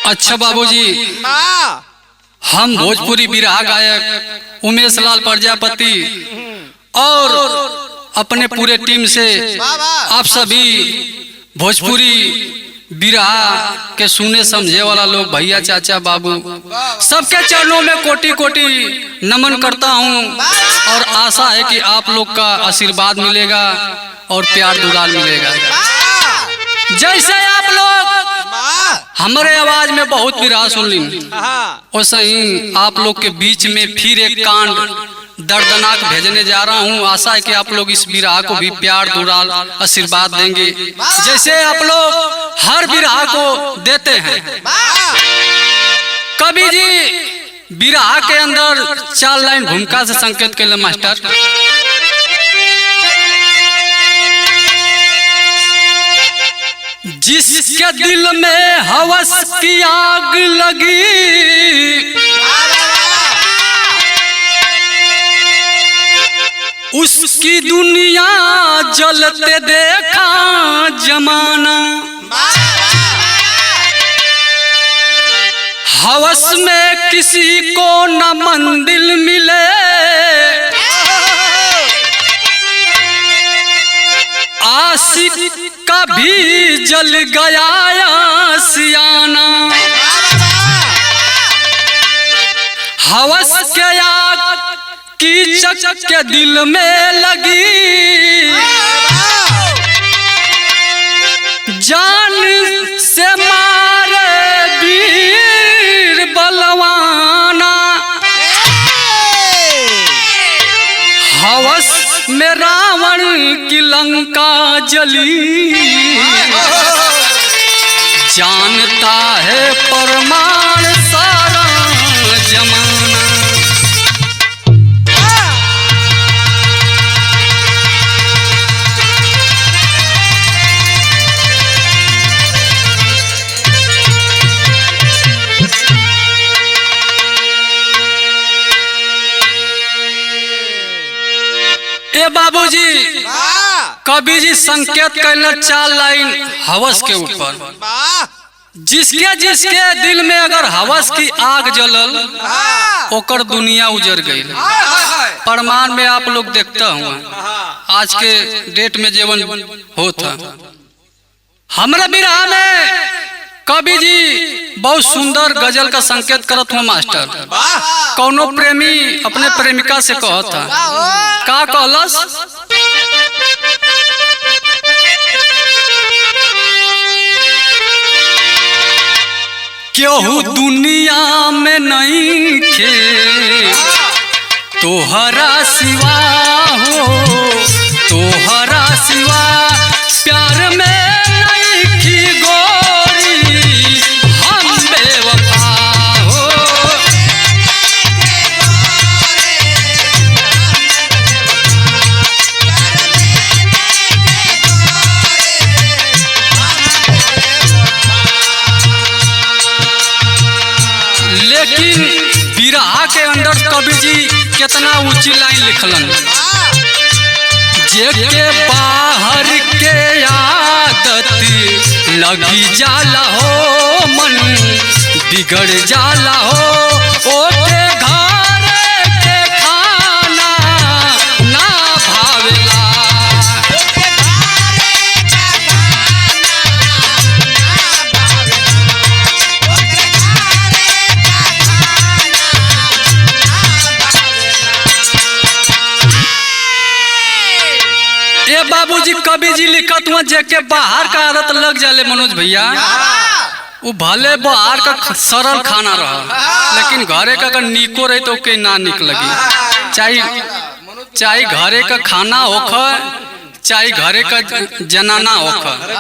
अच्छा बाबूजी, हम भोजपुरी बिरहा गायक उमेश लाल प्रजापति और अपने पूरे टीम से आप सभी भोजपुरी बिरहा के सुने समझे वाला लोग, भैया चाचा बाबू, सबके चरणों में कोटि कोटि नमन करता हूं और आशा है कि आप लोग का आशीर्वाद मिलेगा और प्यार दुलार मिलेगा। जैसे आप लोग हमारे आवाज में बहुत बिरहा सुन ली, वैसे ही आप लोग के बीच में फिर एक कांड दर्दनाक भेजने जा रहा हूं। आशा है कि आप लोग इस बिरहा को भी प्यार दुलार आशीर्वाद देंगे, जैसे आप लोग हर बिरहा को देते हैं। कवि जी बिरहा के अंदर 4 लाइन भूमिका से संकेत के लिए मास्टर। जिसके दिल में हवस की आग लगी, उसकी दुनिया जलते देखा जमाना। हवस में किसी को न मंदिर मिले, आशिक का भी जल गया सियाना। हवस के आग की चक के दिल में लगी, जान से मारे वीर बलवाना। हवस में रावण की लंका जली, जानता है प्रमाण सारा जमाना। ए बाबूजी, कवि जी संकेत करना 4 लाइन हवस के ऊपर। जिसके जिसके दिल में अगर हवस की आग जलल, ओकर दुनिया उजर गई। प्रमाण में आप लोग देखता हुआ आज के डेट में जीवन होता। हमारे बिरहा में कवि जी बहुत सुंदर गजल का संकेत करत हुआ मास्टर। कौनो प्रेमी अपने प्रेमिका से कहता, का कहलस? केहू दुनिया में नहीं खे तोहरा सिवा हो, तोहरा सिवा प्यार में नहीं की गोरी, हम बेवफा हो। लेकिन बिरहा के अंदर कवि जी कितना ऊंची लाइन लिखलन। जेके बाहर के आदत लगी जाला हो, मन बिगड़ जाला हो, ओके घर के खाना ना भावेला। ए बाबूजी, कवि जी लिखत हुआ जेके बाहर का आदत लग जाले मनोज भैया, वो भले बाहर का सरल खाना रहा, लेकिन घरे का अगर निको रहे तो के ना निक लगी। चाहे घरे का खाना होकर, चाहे घरे का जनाना होकर,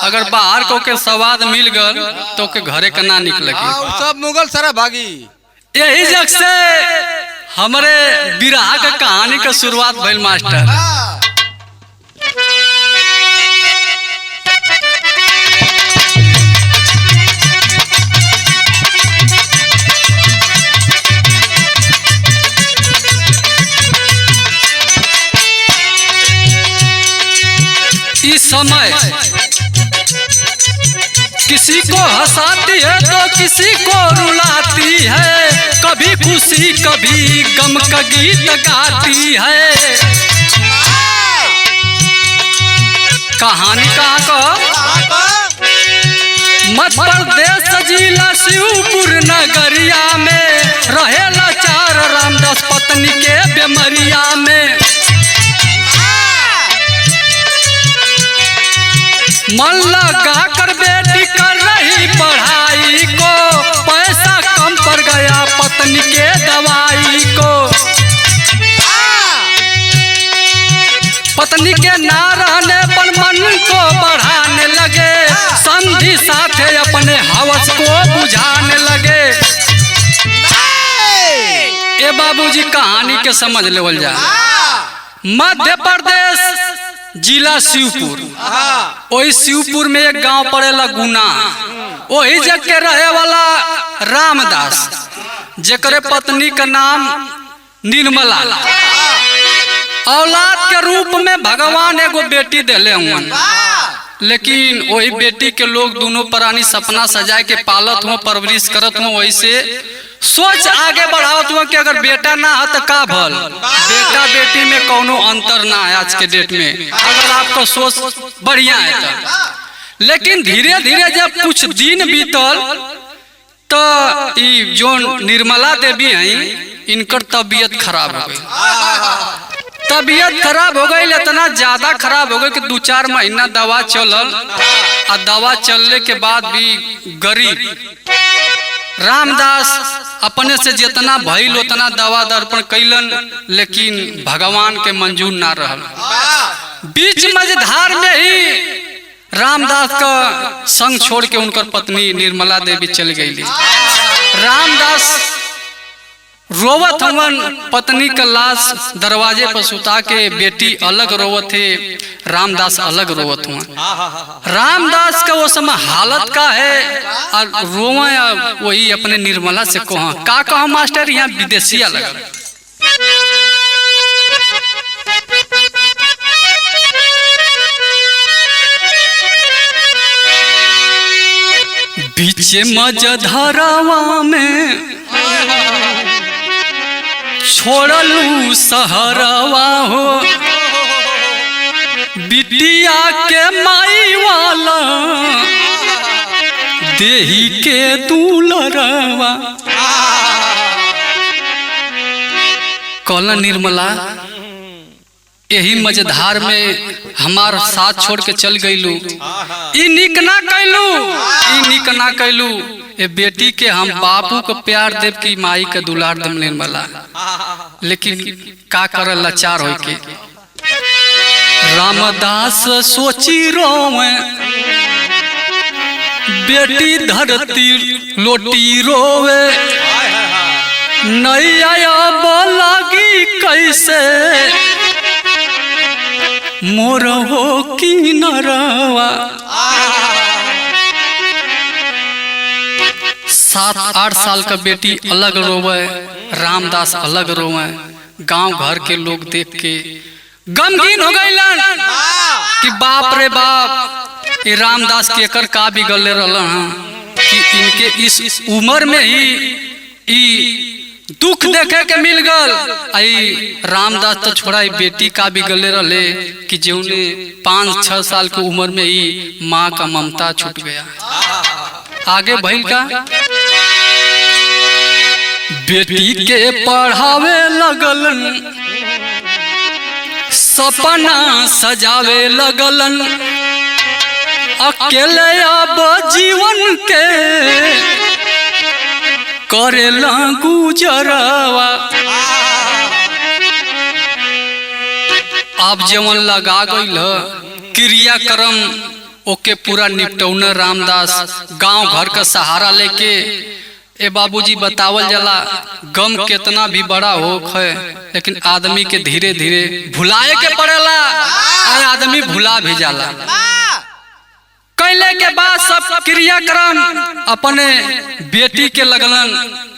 अगर बाहर को के स्वाद मिल गल तो के घरे का ना निक लगी। सब मुगल सारा भागी। यही जग से हमारे बिरहा का कहानी का शुरुआत भइल मास्टर। इस समय किसी को हंसाती है तो किसी को रुलाती है, कभी खुशी कभी गम का गीत गाती है। कहानी कहाँ का? मध्य प्रदेश जिला शिवपुर नगरिया में रहेला चार रामदास पत्नी के बेमरिया में। मन लगा कर बेटी कर रही पढ़ाई को, पैसा कम पड़ गया पत्नी के दवाई को। पत्नी के ना रहने पर मन को बढ़ाने लगे, संधि साथे अपने हवस को बुझाने लगे। ए बाबूजी कहानी के समझ लेवल जा। मध्य प्रदेश जिला शिवपुर, वही शिवपुर में एक गांव पड़ेला गुना, वही जग के रहे वाला रामदास, जेकरे पत्नी का नाम निर्मला। औलाद के रूप में भगवान एगो बेटी देले हुआ, लेकिन वही बेटी के लोग दोनों प्राणी सपना सजाए के पालत हुआ, परवरिश करत हुआ। वैसे सोच आगे बढ़ावत हुआ कि अगर बेटा ना है तो का भल, बेटा बेटी में कोनो अंतर ना है आज के डेट में, अगर आपका सोच बढ़िया है तो। लेकिन धीरे धीरे जब कुछ दिन बीतल तो जो निर्मला देवी हैं इनकर तबीयत खराब हो गई। तबीयत खराब हो गई, इतना ज्यादा खराब हो गई कि 2-4 महीना दवा चलल, और दवा चलने के बाद भी गरीब रामदास अपने से जितना भइल उतना दवा दर्पण कैलन, लेकिन भगवान के मंजूर ना रहल। बीच मझधार में ही रामदास का संग छोड़ के उनकर पत्नी निर्मला देवी चल गई। रामदास रोवत हवन, पत्नी का लाश दरवाजे पर सुता के, बेटी अलग रोवत थे, रामदास अलग रोवत हुआ। रामदास का वो समय हालत का है, और रोवा वही अपने निर्मला से कहा मास्टर यहाँ विदेशिया लगा। बीचे मझधारवा में छोड़लू सहरवा हो, बिटिया के माई वाला देही के दुलरवा। कहला निर्मला यही मझधार में हमार साथ छोड़ के चल गईलू, ई निक ना कैलू। ए बेटी के हम बापू को प्यार देव की माई के दुलार देव निर्मला, लेकिन का कर लाचार हो के। रामदास सोची रोवे, बेटी धरती लोटी रोवे, नैया बोलागी कैसे मोर हो की नरवा। 7-8 साल का बेटी अलग रोवे, रामदास अलग रोवे। गांव घर के लोग देख के गमगीन हो गए कि बाप रे बाप, ये रामदास के कर का बिगड़ले रहल कि इनके इस उम्र में ही दुख देखे के मिल गल। आई रामदास तो छोड़ा बेटी का बिगड़ले रहले कि जौने 5-6 साल की उम्र में ही माँ का ममता छूट गया। आगे भइल का, बेटी के पढ़ावे लगलन, सपना सजावे लगलन, अकेले अब जीवन के करेला गुजरवा। अब जवन लगा गईल क्रियाक्रम ओके पूरा निपटौने रामदास गांव घर का सहारा लेके। ए बाबूजी बतावल जाला गम कितना भी बड़ा हो है, लेकिन आदमी के धीरे धीरे भुलाए के पड़ेला, और आदमी भुला भी जाला। कैले के बाद सब क्रियाक्रम अपने बेटी के लगलन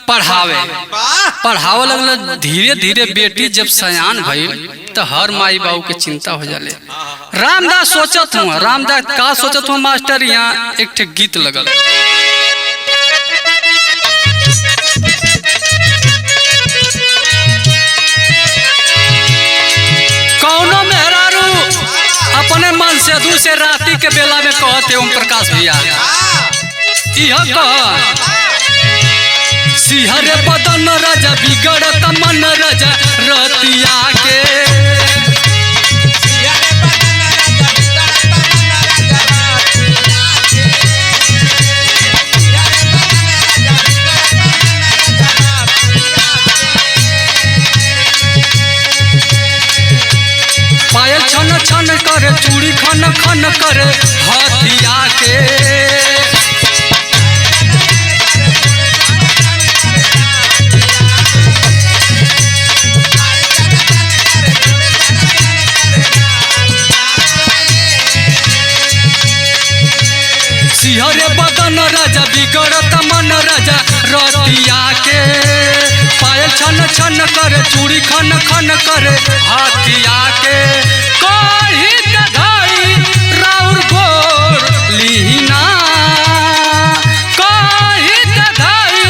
पढ़ावे लगल। धीरे धीरे बेटी जब सयान भई तो हर माई बाबू के चिंता हो जाले। रामदास सोचत हूँ, रामदास का सोचत हूँ मास्टर, यहाँ एक ठे गीत लगल। कौनो मेहरारू अपने मन से दूसरे राती के बेला में कहते ओम प्रकाश भैया यह कह सिहरे बदन राजा बिगड़त मन राजा रतिया के। पायल छन छन करे चूड़ी खन खन करे हथिया के। सिहरे बदन राजा बिगड़त मन राजा रतिया के। पायल छन छन करे चूड़ी खन खन करे हथिया के। कही दधाई राउर गोर लीना, कही दधाई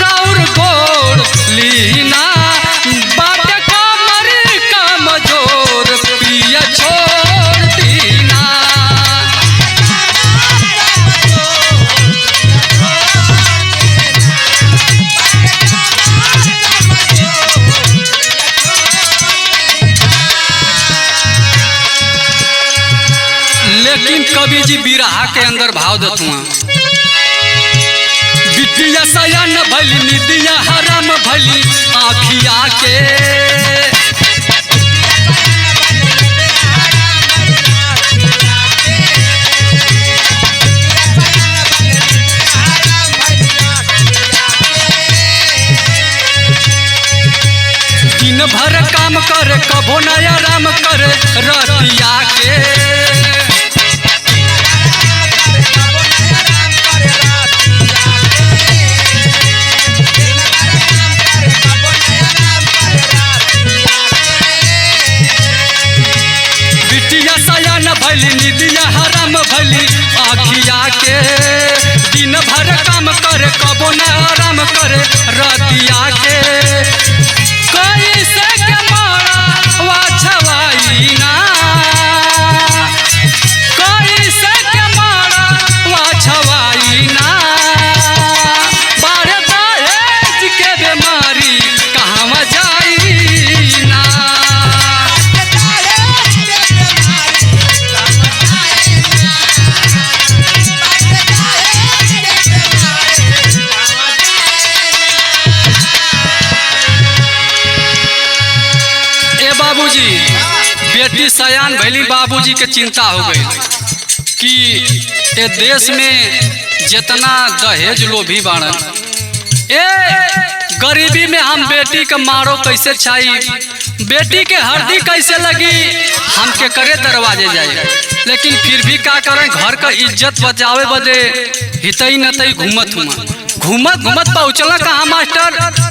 राउर गोर लीना। बाटे कमर कमजोर पिया छोड़ दीना। लेकिन कवि जी बिरहा के अंदर भाव देत हुआ। बिटिया सयान भली निदिया हराम भली आँखिया के। दिन भर काम करे कबो नया राम करे रतिया के। भली निदिया हराम भली आँखिया के। दिन भर काम करे कबो न आराम करे रतिया के। कैसे के मारा वाछवाई ना, कैसे के मारा वाछवाई ना। बारे दहेज के बीमारी कहाँ जाई ना। बाबूजी बेटी सयान भैली, बाबूजी के चिंता हो गई कि ये देश में जितना दहेज लोभी बाड़न, ए गरीबी में हम बेटी के मारो कैसे छाई, बेटी के हरदी कैसे लगी, हम के करे दरवाजे जाए। लेकिन फिर भी का करें, घर का इज्जत बचावे बदे हितई नतई घूमत घूमत पहुँचल कहाँ मास्टर।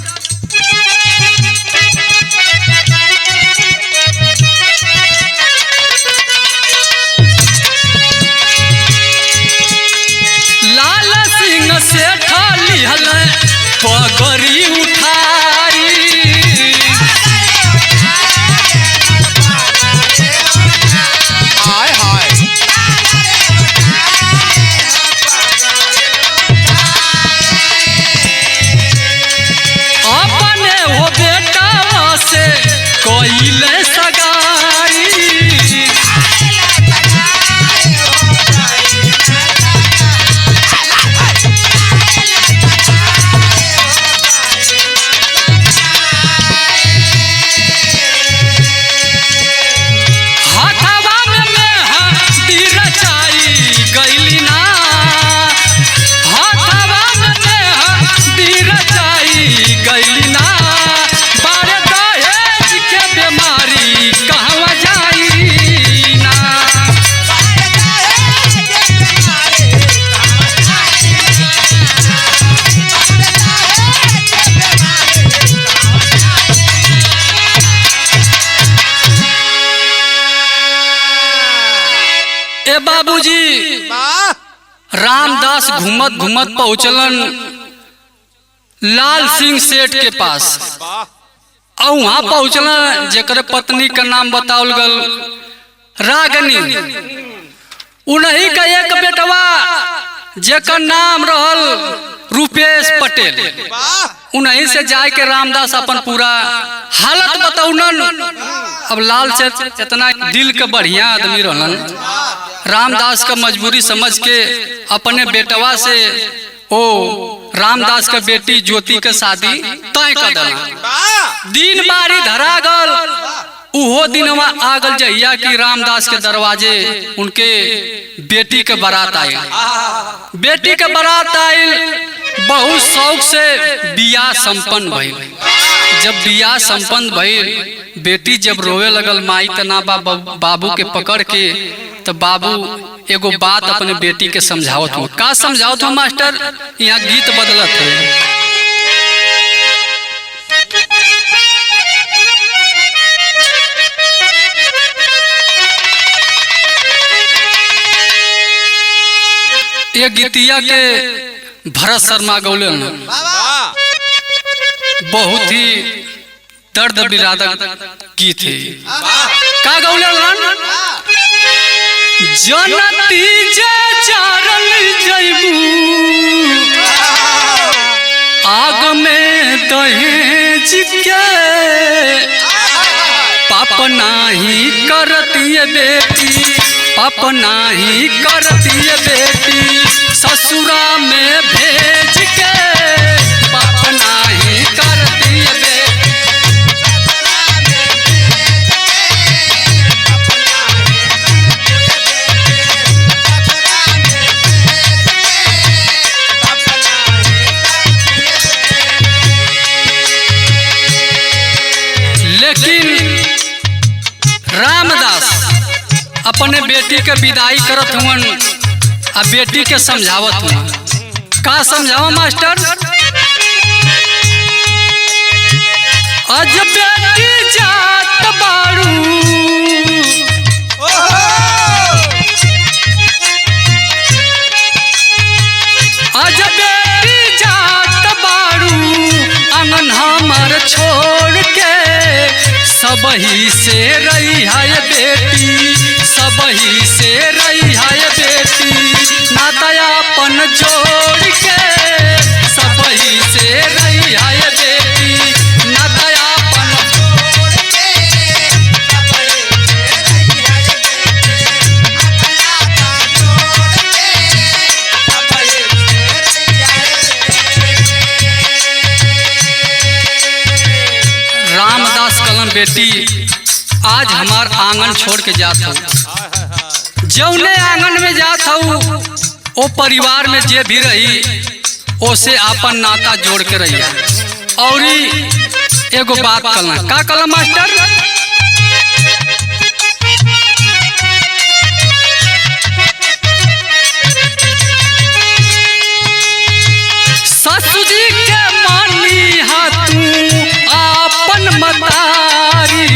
लाल सिंह से ठाली हल पगड़ी उठाई। हाय हाय अपने वो बेटा से कोई सगाई। ए बाबूजी रामदास घूमत घूमत पहुंचलन लाल सिंह सेठ के पास और वहां पहुंचलन जेकर पत्नी का नाम बतावल गल रागनी। उन्हीं का एक बेटवा जेकर नाम रहल रूपेश पटेल। उन्हीं से जाए के रामदास अपन पूरा हालत बताउनन। अब लाल से इतना दिल के बढ़िया आदमी रहलन, रामदास का मजबूरी समझ के अपने बेटवा से ओ रामदास का बेटी ज्योति के शादी तय कर दिला। दिन बारी धरा गल, उहो दिनवा आगल जहिया कि रामदास के दरवाजे उनके बेटी के बारात आये। बेटी के बारात आये, बहुत शौक से बियाह संपन्न भइल। जब बियाह संपन्न भइल, बेटी जब रोवे लगल माई तना बाबू के पकड़ के, तो बाबू एगो बात अपने बेटी के समझावत हो। का समझावत हो मास्टर? यहाँ गीत बदलत है। ये गीतिया के भरत शर्मा गौले, बहुत ही दर्द विरादक गीत है। का गौले जनती जे चारल जैबू आग में दहेज के पाप नाही करती बेटी, पाप नाही करती बेटी ससुरा में भेज के, पाप नाही करती बेटी। लेकिन रामदास अपने बेटी के विदाई करत हुवन आ बेटी के समझावत हुवन। का समझावा मास्टर? अज बेटी जात बारू, अज बेटी जात बारू अंगन हमर छोड़ के, सबही से रही है बेटी, सबही से रही है बेटी नातायापन जोड़ के, सबही से रही है बेटी नातायापन जोड़ के, सबही से रही है बेटी नातायापन जोड़ के, सबही से रही है। रामदास कलम बेटी आज हमार आंगन छोड़ के जात हूँ। जौने आंगन में जात हूँ ओ परिवार में जे भी रही ओसे आपन नाता जोड़ के रही। और एगो बात कहना, का कहला मास्टर? ससुर जी के मानी हाथू आपन मतारी,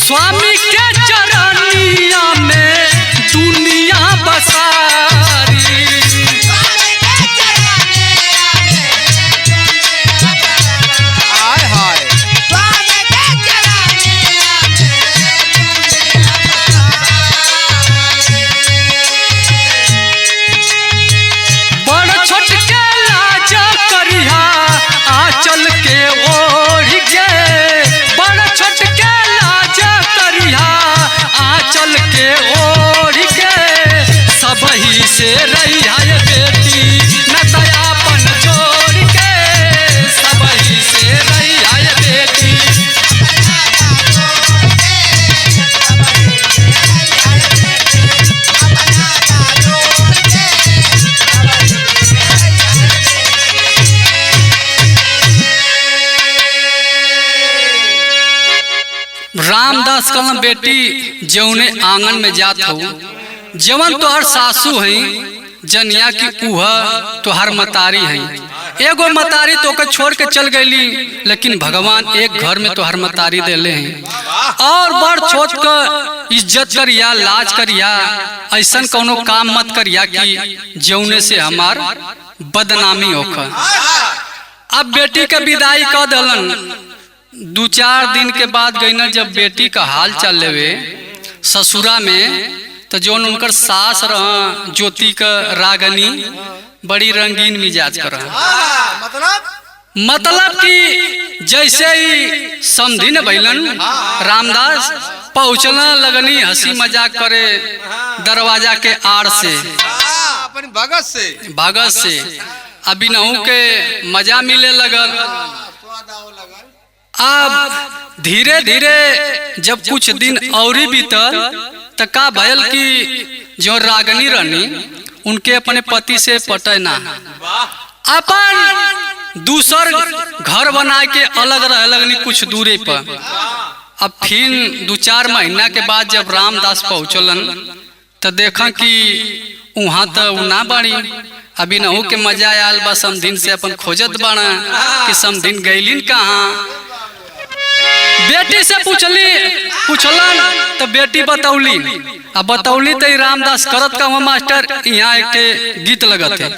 स्वामी के चरनिया में दुनिया बसारी। बड़ छोट के लाजा करिहा आंचल के ओढ़ के, बड़ छोट के लाजा करिहा रामदास कहलन बेटी जौने आंगन में जात हो जवन तोहर सासू है जनिया की उह तोहर मतारी है। एगो मतारी तो के छोड़ के चल गईली, लेकिन भगवान एक घर में तोहर मतारी देले हैं और बड़ छोट का इज्जत करिया, लाज करिया, ऐसन कोनो काम मत करिया कि जौने से हमार बदनामी होकर। अब बेटी के विदाई कर दलन। 2-4 दिन के बाद गई न जब बेटी का हाल चल लेवे ससुरा में, तो जो उनकर सास रहा ज्योति का रागनी बड़ी रंगीन मिजाज कर मतलब कि जैसे ही समधिन भैलन रामदास पहुँचना लगनी हंसी मजाक करे दरवाजा के आड़ से भगत से अभी नहू के मजा मिले लगल। अब धीरे धीरे जब कुछ दिन और बीतल तो का भयल कि जो रागनी रहनी उनके अपने पति से पटे ना, अपन दूसर घर बना के अलग रह लगनी कुछ दूरी पर। अब फिर 2-4 महीना के बाद जब रामदास पहुँचलन तो देखा कि वहाँ तो ना बाड़ी। अभी नहू के मजा आयल बा समधिन से अपन खोजत बाड़ा कि समधिन गईलिन कहाँ। बेटी से पूछलन तो बेटी बतौली। अब बतौली तो रामदास करत का मास्टर यहाँ एक गीत लगत है।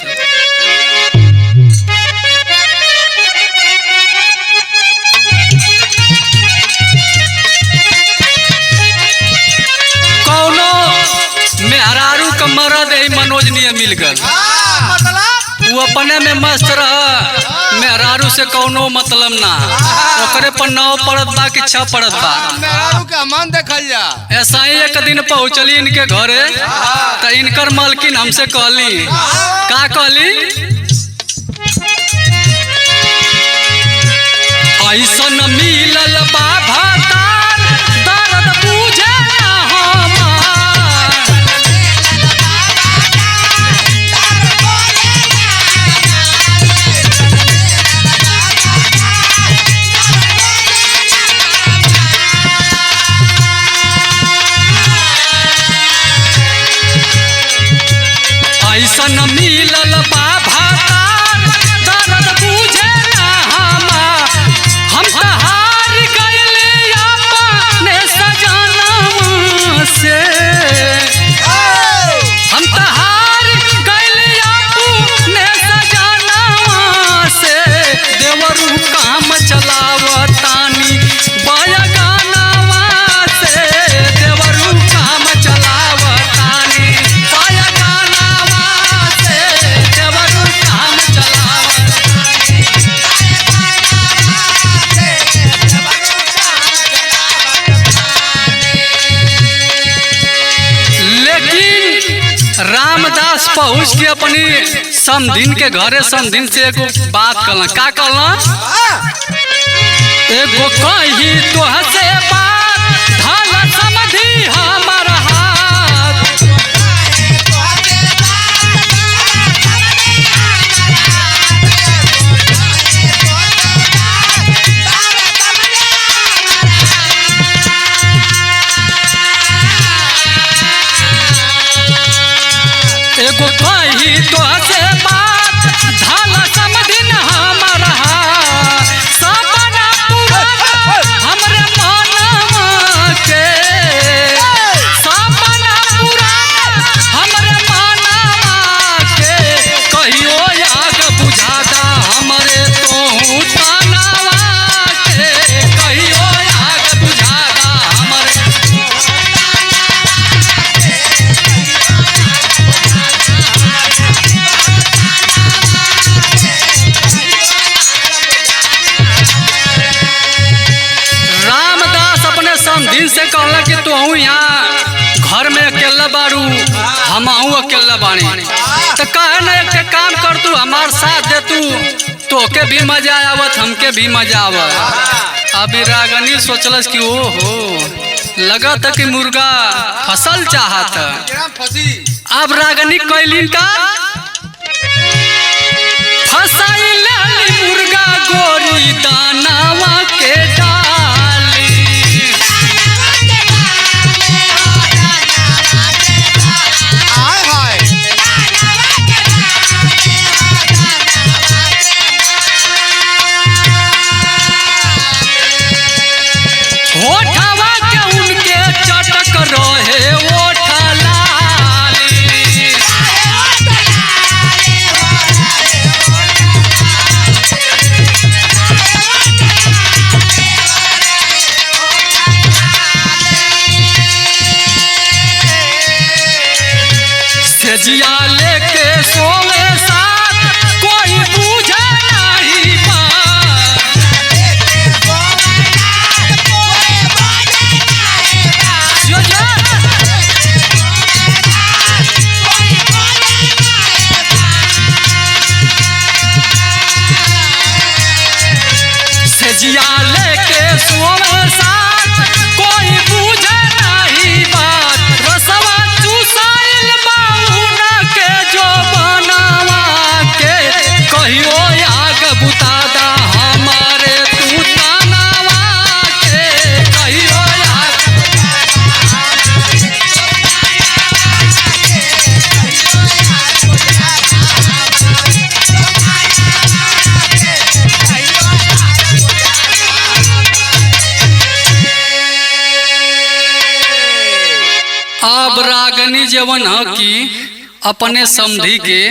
कौनो मेहरारू का मरद मनोज नियम मिल गल, वो अपने में मस्त रह, मेहरारू से कौनो मतलब ना, ओकरे पर 9 पड़त बा कि 6 पड़त बा। मेहरारू का मन देखल जा। ऐसा ही एक दिन पहुँचली इनके घरे तो इनकर मालकिन हमसे कहली का कहली, ऐसन मिलल बा भातार दर्द बुझे ना हमार। ऐसन मिलल बा भातार दर्द बुझे ना हमार। हम तो हार गइली अपने सजनवा से, हम तो हार गइली अपने सजनवा से। देवरू काम चलावतानी बयगानवा से, देवरू काम चलावतानी बयगानवा से, देवरू काम चलावतानी। लेकिन रामदास पहुँच के अपनी समधिन के घरे समधिन से एगो बात कहला का कहला, एगो कही तोह से बात धल समझी हमर हाथ। एगो कही तोह से बात धल समझिन हमर हाथ। सपना पूरा हमरे मनवा के, सपना पूरा हमरे मनवा के। कहियो आग बुझादा हमरे तोहू तनवा के, कहियो आग बुझादा हमरे। रामदास अपने समधिन से कहला कि तू यहाँ घर में अकेला बारू, हम अकेला बानी, तो कहे ना एक काम कर तू हमार साथ दे, तोके भी मजा आवत हमके भी मजा आवत। अभी रागनी सोचलस कि ओहो लगत कि मुर्गा फसल चाहत। अब रागनी कैलिन का फसाइल मुर्गा गोरी दानावा के डाली। सजिया लेके सोवे साथ कोई बूझे नहीं बात। सजिया लेके सोवे साथ कोई बूझे नहीं बात। रसवा चूसाइल बाउना के जो बनावा के कहियो आग बुतादा हमारे तू तानावा के कहियो आग। अब रागनी जवन ह कि अपने समधी के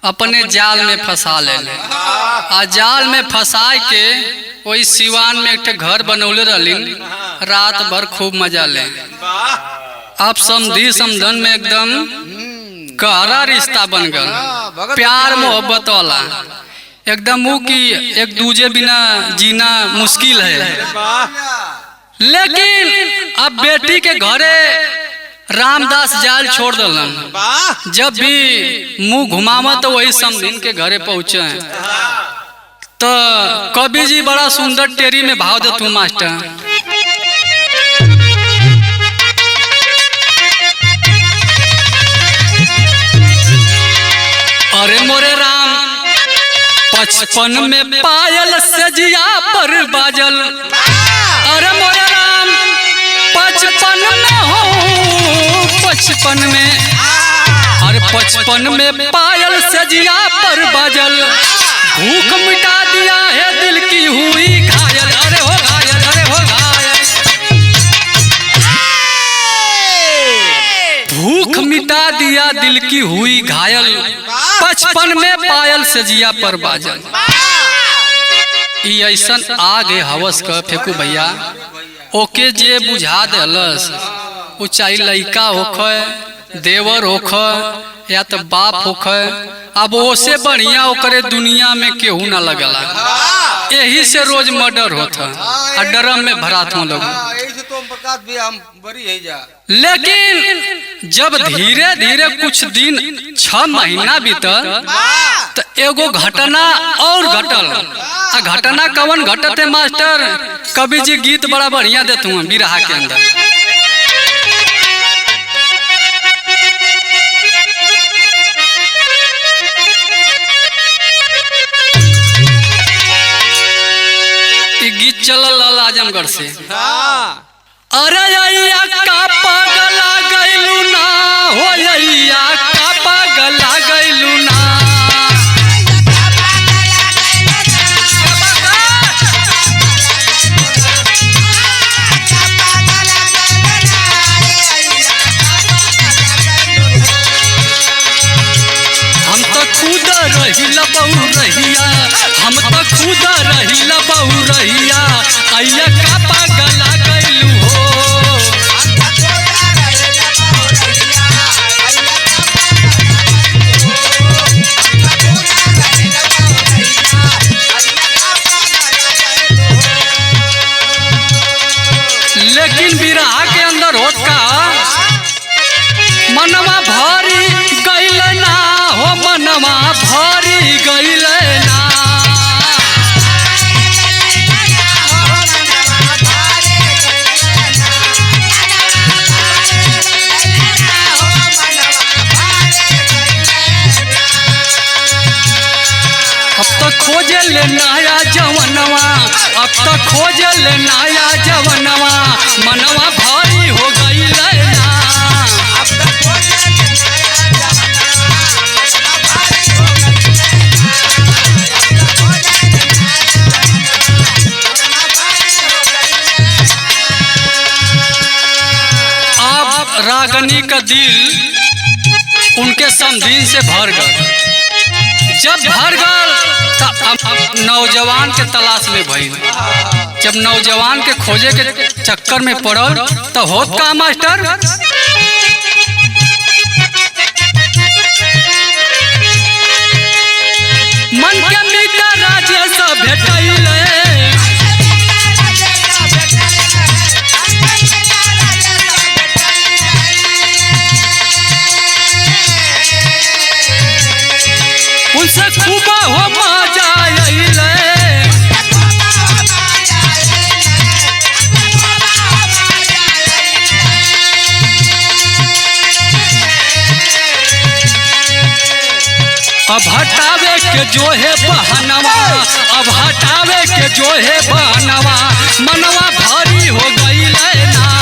अपने जाल में फंसा ले आ जाल में फंसाए के वही सिवान में एक घर बनौले रहलिन। रात भर खूब मजा ले। अब समधी समधन में एकदम गहरा रिश्ता बन गया, प्यार मोहब्बत वाला एकदम। वो कि एक दूजे बिना जीना मुश्किल है। लेकिन अब बेटी के घरे रामदास जाल छोड़ दलन। जब भी मुंह घुमावा तो वही समधिन के घरे पहुंचे। तो कवि जी बड़ा सुंदर टेरी में भाव दे तू मास्टर। अरे मोरे राम 55 में पायल सजिया पर बाजल। अरे मोरे राम 55 में हो 55 में। अरे 55 में पायल सजिया पर बाजल। भूख मिटा दिया है दिल की हुई घायल। अरे हो घायल, अरे हो घायल। भूख मिटा दिया दिल की हुई घायल। 55 में पायल सजिया पर बाजल। ऐसन आगे हवस का फेंकू भैया ओके जे बुझा देलस। वो चाहे लड़का होखे, देवर होखे या तो बाप होखे, अब ओसे बढ़िया ओकरे दुनिया में केहू ना लगला। यही से रोज मर्डर होता और ड्रम में भरात हो लोग। लेकिन जब धीरे धीरे कुछ दिन 6 महीना बीतल तो एगो घटना और घटल। घटना कवन घटते मास्टर? कवि जी गीत बड़ा बढ़िया देते हैं बिरहा के अंदर। गीत चलल आजमगढ़ से। अरे अय्या का पागला गइलू ना हो, अय्या का पागला गइलू ना। हम तो खुद रहिला बहु रहिया, हम तो खुद रहिला बहु रहिया। अय्या का पागला गइलू हो। लेकिन बिरहा के अंदर होत का मनवा भारी गइल ना हो, मनवा भारी गइल ना। अब तो खोजे ले नया जवनवा, अब तो खोजे ले नया जवनवा। मनवा भारी हो गई ना। अब रागनी का दिल उनके समधीन से भर गया। जब भर गल तो नौजवान के तलाश में भइल। जब नौजवान के खोजे के चक्कर में पड़ल तो होत का मास्टर? मन के मीठा राजेश भेटैले उनसे खूब हो मजा आइले अब हटावे के जो है बहनवा अब हटावे के जो है बहनवा मनवा भारी हो गई ना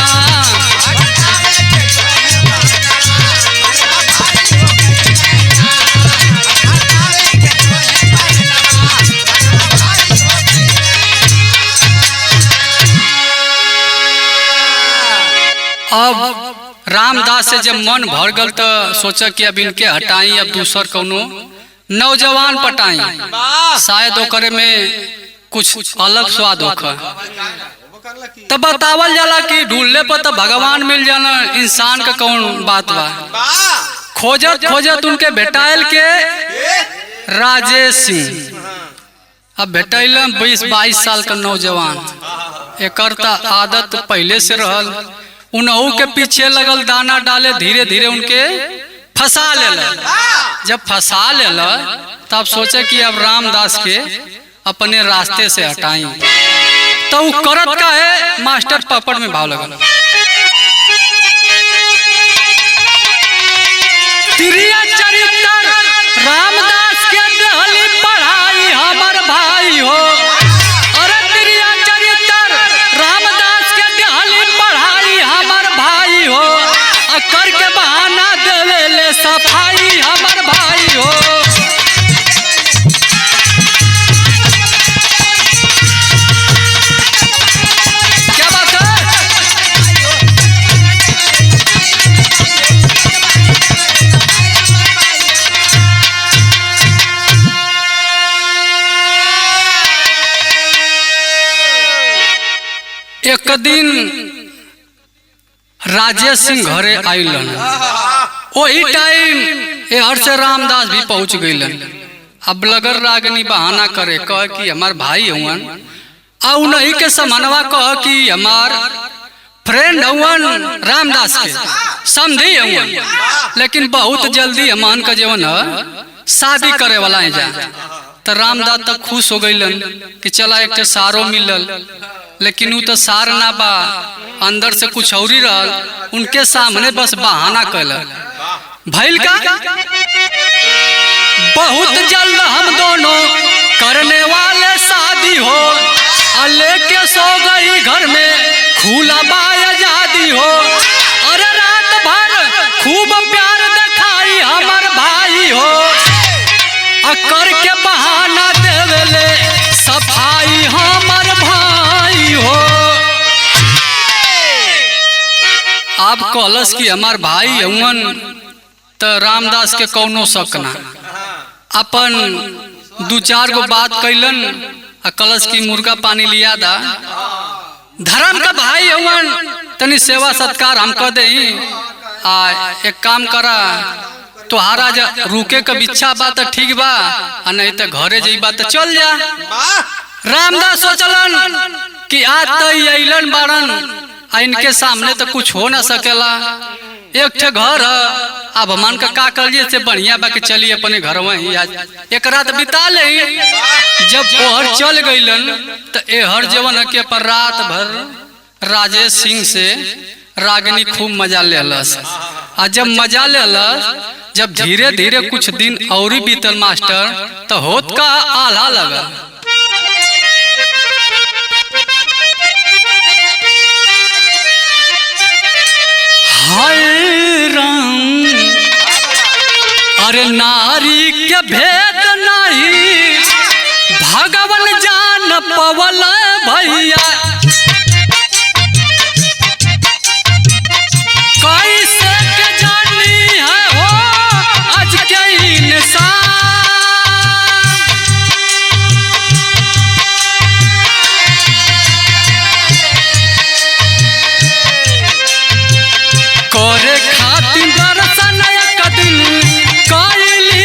अब रामदास से जब मन भर गल तो सोचा कि अब इनके हटाई अब दूसर कौनो नौजवान पटाई शायद ओकरे में कुछ अलग स्वाद होकर तब बतावल जाला कि ढूंढले पर तो भगवान मिल जाना इंसान का कौन बात बा खोजत खोजत उनके भेटाइल के राजेश सिंह अब भेटाइल 20-22 साल का नौजवान एकर ता आदत पहले से रहल उनहु के पीछे लगल दाना डाले धीरे धीरे उनके फंसा लेला जब फंसा लेला तब सोचे कि अब रामदास के अपने रास्ते से हटाई तो करत का है मास्टर पापड़ में भाव लगल तिरिया चरित्र रामदास के देहली पढ़ाई हमर भाई हो अरे तिरिया चरित्र रामदास के देहली पढ़ाई हमर भाई हो कर के बहाना देवे ले सफाई हमर भाई हो क्या बात है एक दिन राजेश सिंह घरे आइलन वही टाइम हर से रामदास भी पहुंच गइलन अब लगल रागनी बहाना करे कह कि हमार भाई हुवन आ उन्हीं के समानवा कह कि हमार फ्रेंड हुवन रामदास के समझी हुवन लेकिन बहुत जल्दी हमान का जीवन शादी करे वाला है जा तो रामदास तक खुश हो गइलन कि चला एक सारो मिलल लेकिन वो तो सार ना बा अंदर से कुछ और ही रहल उनके सामने बस बहाना कल भइल का बहुत जल्द हम दोनों करने वाले शादी हो लेके सो गई घर में खुला आजादी हो अरे रात भर खूब प्यार दिखाई हमर भाई हो करके बहाना देवेले सफाई हमर भाई हो आप कहलस कि हमार भाई हुवन तो रामदास के कौनो शक ना अपन 2-4 गो बात कैलन आ कलश की मुर्गा पानी लिया दा धर्म का भाई हुवन तनी सेवा सत्कार हम कह दे आ एक काम करा तोहारा रुके का इच्छा बा तो ठीक बा आ नहीं तो घरे जइबा तो चल जा रामदास सोचलन कि आज तो अइलन बाड़न आ इनके सामने तो कुछ हो ना सकेला एक ठे घर अब हमान का करिए से बढ़िया बा कि चलिए अपने घर वहीं आज एक रात बिता ले जब ओहर चल गइलन तो एहर जवन के पर रात भर राजेश सिंह से रागिनी खूब मजा लेलस आ जब मजा लेलस जब धीरे धीरे कुछ दिन और बीतल मास्टर तो होत का आल्हा लगा हाय राम अरे नारी के भेद नहीं भगवान जान पवल भैया कैसे के जानी है हो आज के इंसान करे खातिर दर्शन एक दिन कैली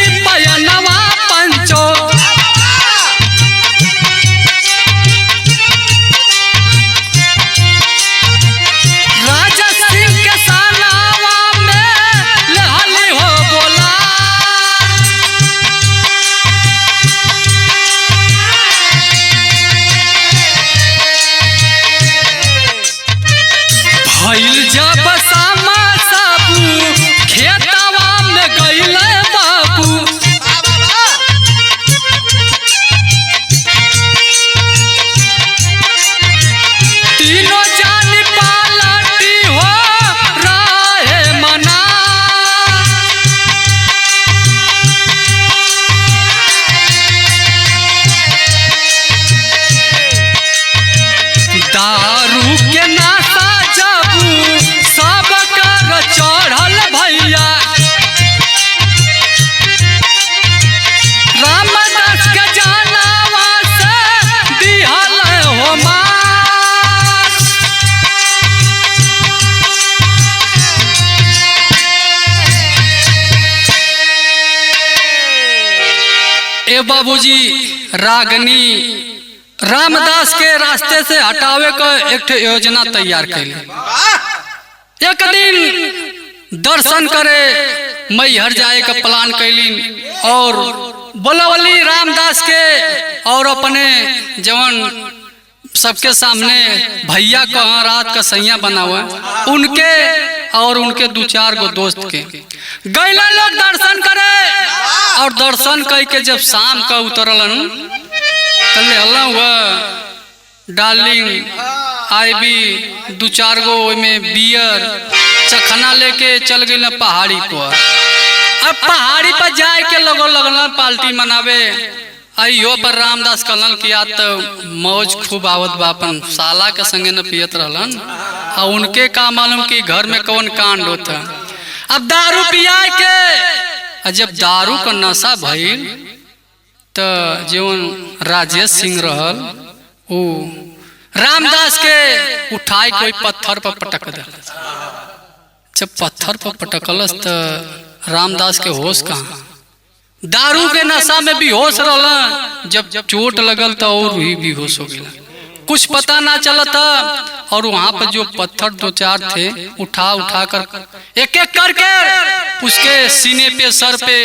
ए बाबूजी रागनी रामदास के रास्ते से हटावे का एक योजना तैयार कैली। एक दिन दर्शन करे मैहर जाए का प्लान कैली और बोलवली रामदास के और अपने जवन सबके सामने भैया का रात का सैया बना हुआ उनके और उनके 2-4 गो दोस्त के गए लोग दर्शन करे और दर्शन करके जब शाम का उतरलन तले हल्ला हुआ डार्लिंग आईबी 2-4 गो में बियर चखना लेके चल गई ना पहाड़ी पर। अब पहाड़ी पर जाए के लोगों लगना पार्टी मनावे अयो पर रामदास कलन किया तो मौज खूब आवत बापन साला के संगे न पियत रहलन और उनके का मालूम कि घर में कौन कांड होता। अब दारू पिया के जब दारू का नशा भइल तो जीवन राजेश सिंह रहल वो रामदास के उठाई कोई पत्थर पर पटक दे। जब पत्थर पर पटकलस तो रामदास के होश कहाँ, दारू के नशा में बेहोश रहला। जब चोट लगल तो और भी बेहोश हो गया, कुछ पता ना चला था। और वहाँ पर जो पत्थर 2-4 थे उठा उठा कर एक एक करके उसके सीने पे सर पे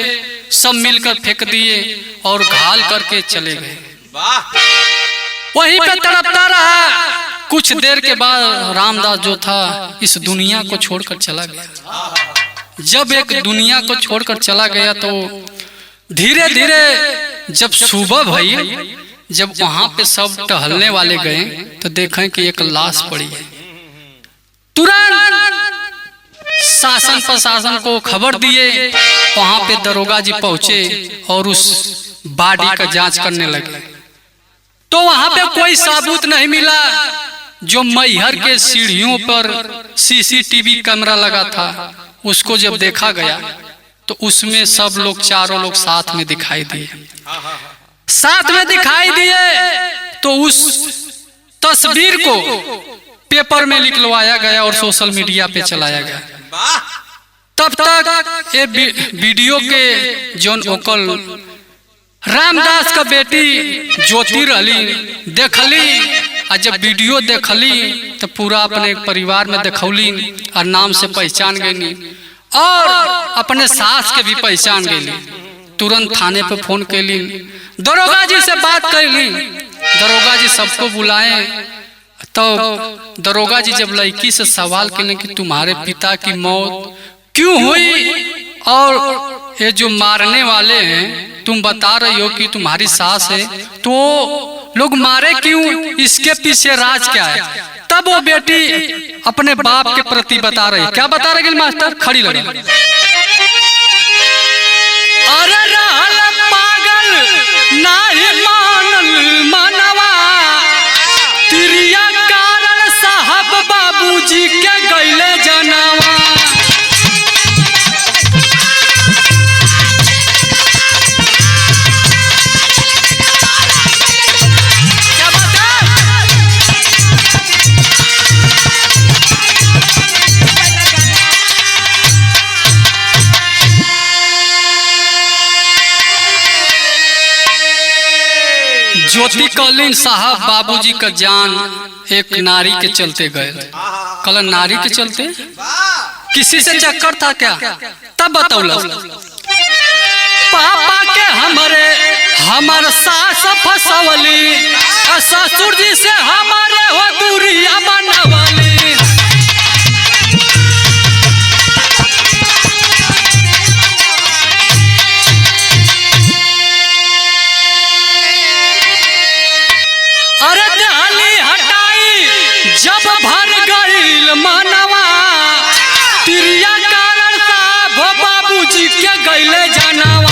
सब मिलकर फेंक दिए और घाल करके चले गए। वहीं पे तड़पता रहा। कुछ देर के बाद रामदास जो था इस दुनिया को छोड़कर चला गया। जब एक दुनिया को छोड़कर चला गया तो धीरे धीरे जब सुबह भई, जब वहां पे सब टहलने वाले गए तो देखें कि एक लाश पड़ी है। तुरंत शासन प्रशासन को खबर दिए। वहां पे दरोगा जी पहुंचे और उस बॉडी का जांच करने लगे तो वहां पे कोई सबूत नहीं मिला। जो मैहर के सीढ़ियों पर सीसीटीवी कैमरा लगा था उसको जब देखा गया तो उसमें सब लोग चारों लोग साथ में दिखाई दिए। साथ में दिखाई दिए तो उस तस्वीर को पेपर में लिखवाया गया और सोशल मीडिया पे चलाया गया। तब तक ये वीडियो के जोन ओकल रामदास का बेटी ज्योति रहली देखली। और जब वीडियो देखली तो पूरा अपने परिवार में देखौली और नाम से पहचान गई और अपने सास के भी पहचान गई। तुरंत थाने पे फोन कैली, दरोगा जी से बात कैली। दरोगा जी सबको बुलाए तो दरोगा जी जब लड़की से सवाल किए कि तुम्हारे पिता की मौत क्यों हुई और ये जो मारने वाले हैं तुम बता रही हो कि तुम्हारी सास है, तो लोग मारे क्यों, इसके पीछे राज क्या है। तब वो बेटी अपने बाप के प्रति बता रही। क्या बता रही मास्टर? खड़ी लगी। अरे रहल पागल नाही मानल मनवा, तिरिया कारण साहब बाबूजी के गईले जनवा। ज्योति कलिन साहब बाबूजी का जान एक नारी के चलते गए। कल नारी के चलते किसी से चक्कर था क्या? तब बतौला पापा के हमारे सास फसवली, ससुर जी से हमारे हो दूरिया बनवली। जब भर गईल मनवा, तिरिया कारण साहब बाबूजी के गईले जनवा।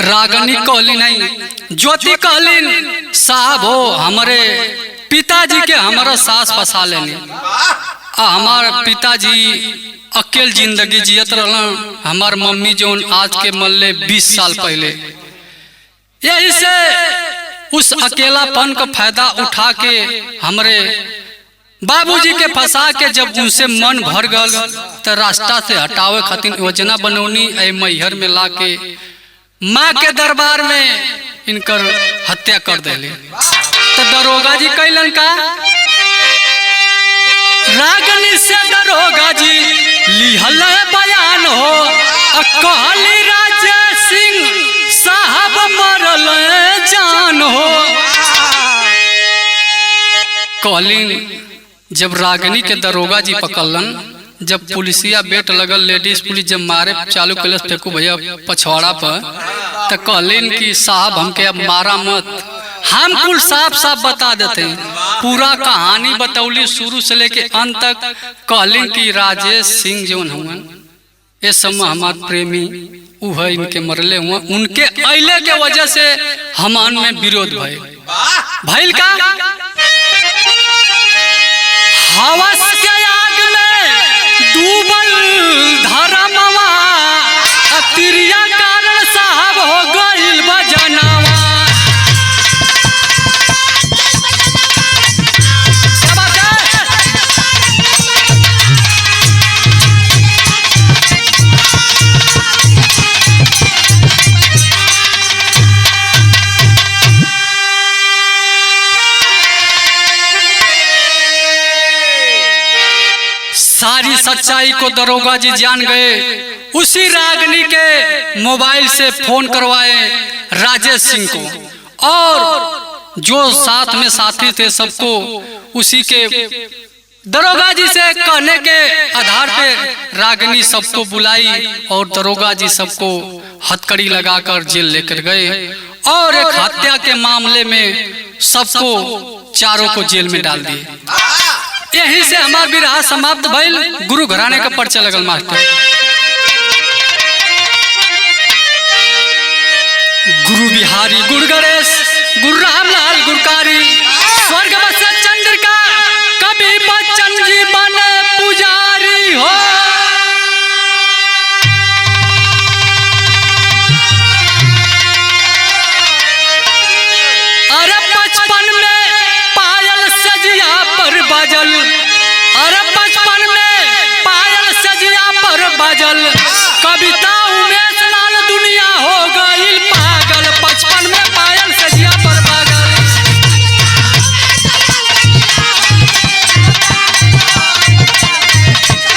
रागनी कहली नहीं, ज्योति कहली साहब हो हमारे पिताजी के हमारा सास फंसा लेने। हमारे पिताजी अकेल जिंदगी जियत रहला। हमार मम्मी जो आज के मल्ले 20 साल पहले, यही से उस अकेलापन का फायदा उठा के हमरे बाबूजी के फंसा के जब उनसे मन भर गल तो रास्ता से हटावे खातिर योजना बनौनी। ऐ मैहर में ला के माँ के दरबार में इनकर हत्या कर देले। तो दरोगा जी कैलन का, रागनी से दरोगा जी लिहल बयान हो, कहली राजेश सिंह साहब मरल जान हो। कहलिन जब रागनी के दरोगा जी पकड़लन, जब पुलिसिया बेट लगल, लेडीज पुलिस जब मारे चालू कलस फेंकू भैया पछवाड़ा पर, तो कहलिन कि साहब हमके अब मारा मत, हम कुल साफ साफ बता देते हैं। पूरा कहानी बतौली शुरू से लेके अंत तक। कहलिन कि राजेश सिंह जो हुआ ये समय हमार प्रेमी उ है, इनके मरले हुआ, उनके अइले के वजह से हमान में विरोध भइल का हवस के आग में डूबल धर्मवा, तिरिया कारण साहब हो गइल बजनवा। सारी सच्चाई को दरोगा जी जान गए। उसी रागनी के मोबाइल से फोन करवाए राजेश सिंह को, और जो साथ में साथी थे सबको उसी के दरोगा जी से कहने के आधार पे रागनी सबको बुलाई और दरोगा जी सबको हथकड़ी लगाकर जेल लेकर गए। और एक हत्या के मामले में सबको चारों को जेल में डाल दिए। यही से हमार विरह समाप्त भइल। गुरु घराने का पर्चा लगल मास्टर। गुरु बिहारी गुरु गणेश